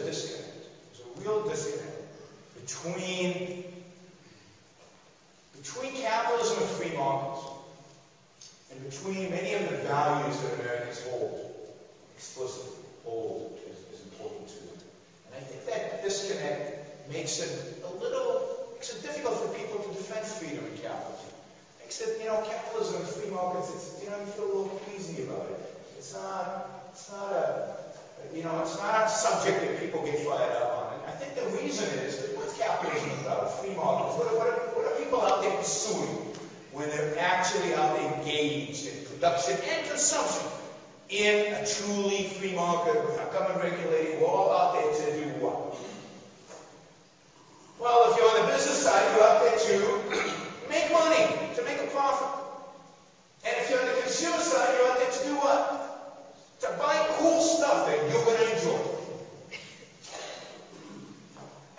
disconnect. There's a real disconnect between capitalism and free markets, and between many of the values that Americans explicitly hold as important to them. And I think that disconnect makes it difficult for people to defend freedom and capitalism. Makes it, capitalism and free markets, you feel a little queasy about it. It's not a subject that people get fired up on. And I think the reason is that what's capitalism about? Free markets. What are people out there pursuing when they're actually out there engaged in production and consumption in a truly free market without government regulating? We're all out there to do what? Well, if you're on the business side, you're out there to make money, to make a profit. And if you're on the consumer side, you're out there to do what? To buy cool stuff that you're going to enjoy.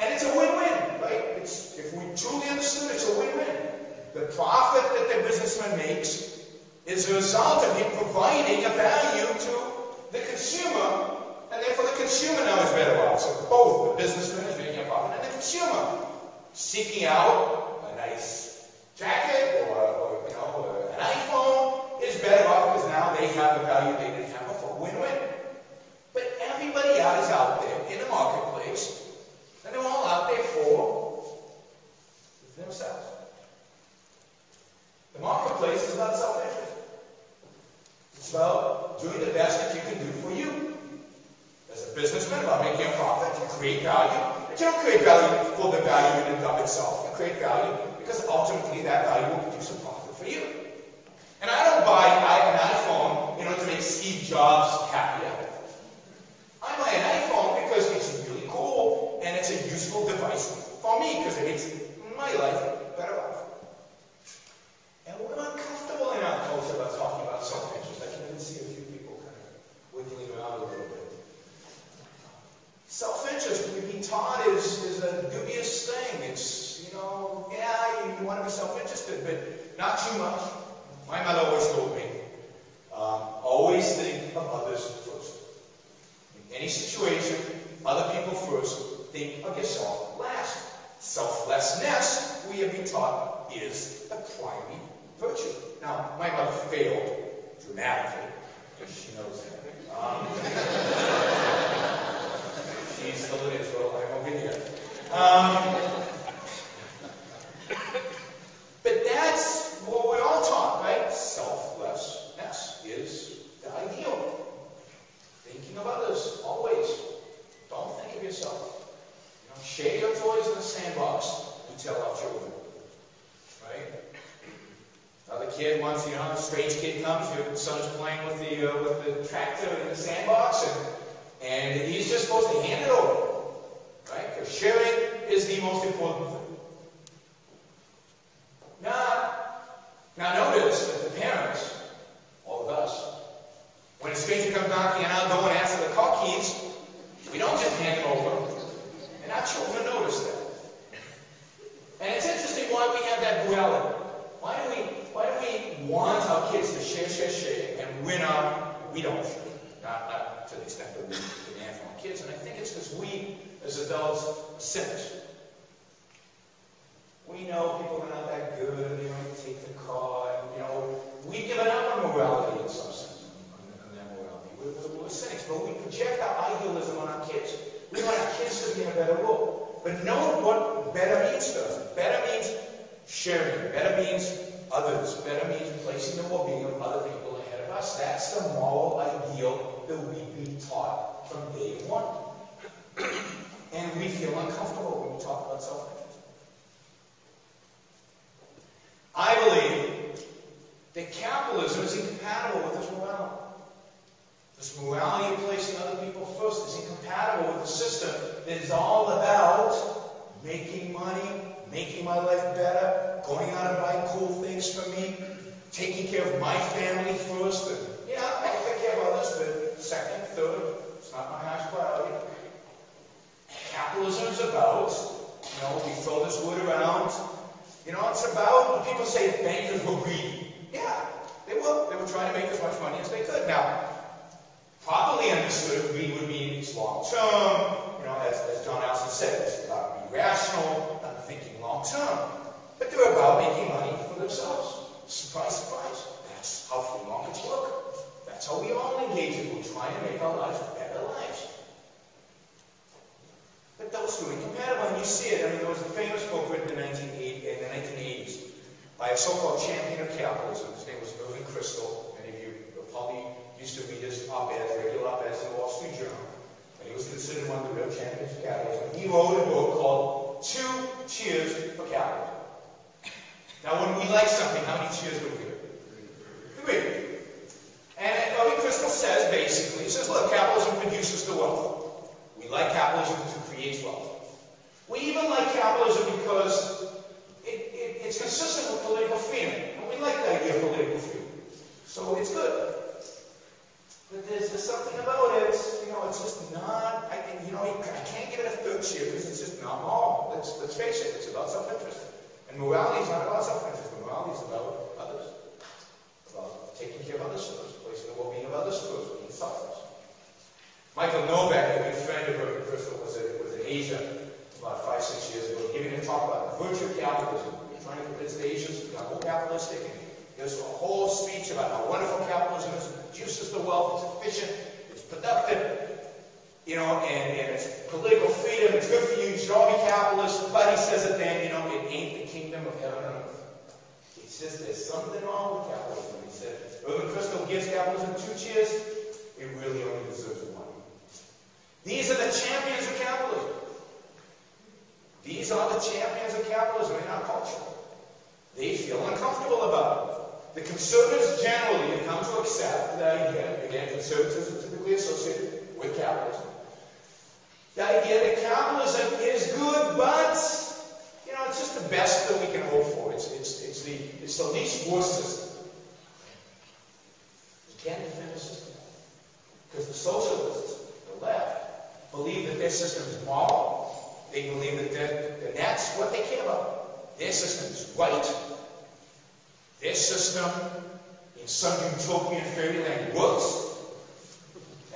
And it's a win-win, right? If we truly understood, it's a win-win. The profit that the businessman makes is a result of him providing a value to the consumer, and therefore the consumer now is better off. So both the businessman is making a profit and the consumer seeking out a nice jacket or an iPhone is better off because now they have a value they didn't have before. Win-win. But everybody else is out there in the marketplace, and they're all out there for themselves. The marketplace is about self-interest. It's about doing the best that you can do for you. As a businessman, about making a profit, you create value. But you don't create value for the value in and of itself. You create value because ultimately that value will produce a profit for you. And I don't buy an iPhone, to make Steve Jobs happy. I buy an iPhone because it's really cool and it's a useful device for me because it makes my life better off. And we're uncomfortable in our culture about talking about self-interest. I can even see a few people kind of wiggling around a little bit. Self-interest, we've been taught, is a dubious thing. It's, you want to be self-interested, but not too much. My mother always told me, always think of others first. In any situation, other people first, think of yourself last. Selflessness, we have been taught, is the primary virtue. Now, my mother failed dramatically. She knows that. She's still in Israel. I'm over here. But that's what we're all taught, right? Selflessness is the ideal. Thinking of others, always. Don't think of yourself. Share your toys in the sandbox, we tell our children. Right? Another kid once, a strange kid comes, your son's playing with the tractor in the sandbox, and he's just supposed to hand it over. Right? Because sharing is the most important thing. Now notice that the parents, all of us, when a stranger comes knocking on our door and asks for the car keys, we don't just hand them over. And our children notice that. And it's interesting why we have that duality. Why do we want our kids to share, and we don't share? Not to the extent that we demand from our kids. And I think it's because we, as adults, are cynics. We know people are not that good, they might take the car, and, we've given up on morality in some sense, on that morality. We're cynics, but we project our idealism on our kids. We want our kids to be in a better world. But know what better means to us. Better means sharing. Better means others. Better means placing the well-being of other people ahead of us. That's the moral ideal that we've been taught from day one. And we feel uncomfortable when we talk about self-interest. I believe that capitalism is incompatible with this morality. This morality of placing other people first is incompatible with a system that is all about making money, making my life better, going out and buying cool things for me, taking care of my family first. And, I'll take care of others, but second, third, it's not my highest priority. Capitalism is about, we throw this word around, it's about, people say bankers were greedy. Yeah, they were. They were trying to make as much money as they could. Now, properly understood, greed would mean it's long-term, as John Allison said, it's about being rational, not thinking long-term. But they're about making money for themselves. Surprise, surprise. That's how free markets work. That's how we all engage if we're trying to make our lives better lives. But those two are incompatible, and you see it. I mean, there was a famous book written in the 1980s by a so-called champion of capitalism. His name was Irving Kristol. Many of you probably used to read his op-eds, regular op-eds in the Wall Street Journal. And he was considered one of the real champions of capitalism. He wrote a book called Two Cheers for Capitalism. Now, when we like something, how many cheers would we give? Three. And Irving Kristol says, basically, he says, look, capitalism produces the wealth. We like capitalism because it creates wealth. We even like capitalism because it's consistent with political freedom. And we like the idea of political freedom. So it's good. But there's something about it, it's just not, I can't give it a third cheer because it's just not moral. Let's face it, it's about self-interest. And morality is not about self-interest. Morality is about others. About taking care of others first, placing the well-being of others first, being selfless. Michael Novak, a good friend of Irving Kristol, was in Asia about 5-6 years ago, giving a talk about the virtue of capitalism. Trying to convince the Asians to become more capitalistic. And there's a whole speech about how wonderful capitalism is. It produces the wealth, it's efficient, it's productive, and it's political freedom, it's good for you, you should all be capitalists. But he says at the end, it ain't the kingdom of heaven on earth. He says there's something wrong with capitalism. He said, Irving Kristol gives capitalism 2 cheers, it really only deserves 1. These are the champions of capitalism. These are the champions of capitalism in our culture. They feel uncomfortable about it. The conservatives generally have come to accept the idea, again, conservatives are typically associated with capitalism. The idea that capitalism is good, but, it's just the best that we can hope for. It's the least worst system. You can't defend the system. Because the socialists, the left, believe that their system is moral. They believe that that's what they care about. Their system is right. Their system, in some utopian fairyland, works.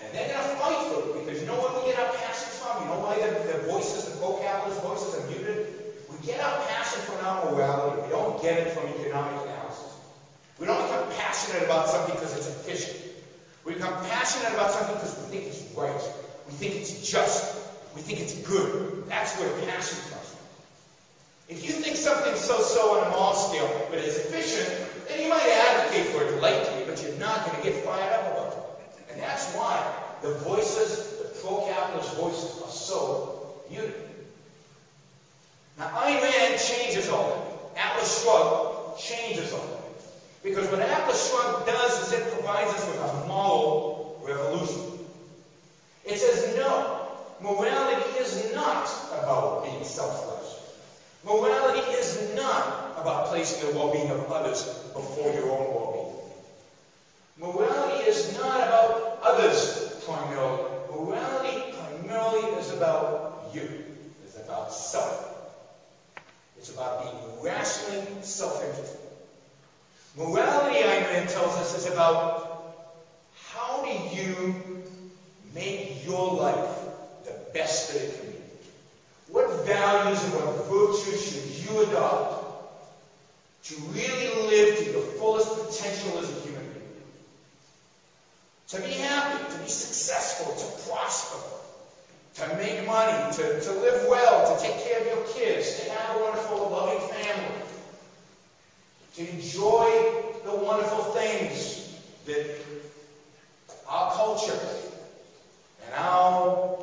And they're going to fight for it because you know where we get our passion from? You know why the voices, the pro-capitalist voices are muted? We get our passion from our morality. We don't get it from economic analysis. We don't become passionate about something because it's efficient. We become passionate about something because we think it's right. We think it's just. We think it's good. That's where passion comes from. If you think something's so-so on a moral scale, but it's efficient, then you might advocate for it lightly, but you're not going to get fired up about it. And that's why the voices, the pro-capitalist voices, are so muted. Now, Ayn Rand changes all that. Atlas Shrugged changes all that. Because what Atlas Shrugged does is it provides us with a moral revolution. It says, no. Morality is not about being selfless. Morality is not about placing the well-being of others before your own well-being. Morality is not about others primarily. Morality primarily is about you. It's about self. It's about being rationally self-interested. Morality, Ayn Rand tells us, is about how do you make your life the best that it can be. What values and what virtues should you adopt to really live to your fullest potential as a human being? To be happy, to be successful, to prosper, to make money, to live well, to take care of your kids, to have a wonderful, loving family, to enjoy the wonderful things that our culture and our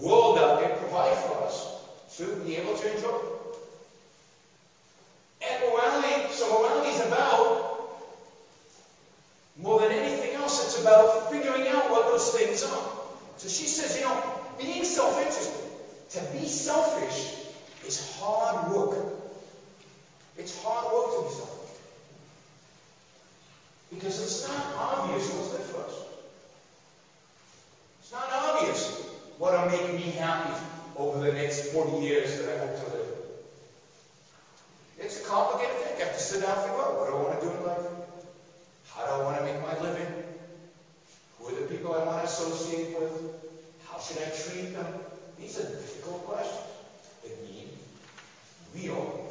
world out there provide for us to be able to enjoy. And morality is about, more than anything else, it's about figuring out what those things are. So she says, being self-interested, to be selfish is hard work. It's hard work to be selfish. Because it's not obvious what's good for us. It's not obvious what'll make me happy over the next 40 years that I hope to live. It's a complicated thing. You have to sit down and figure out, what do I want to do in life? How do I want to make my living? Who are the people I want to associate with? How should I treat them? These are difficult questions that need real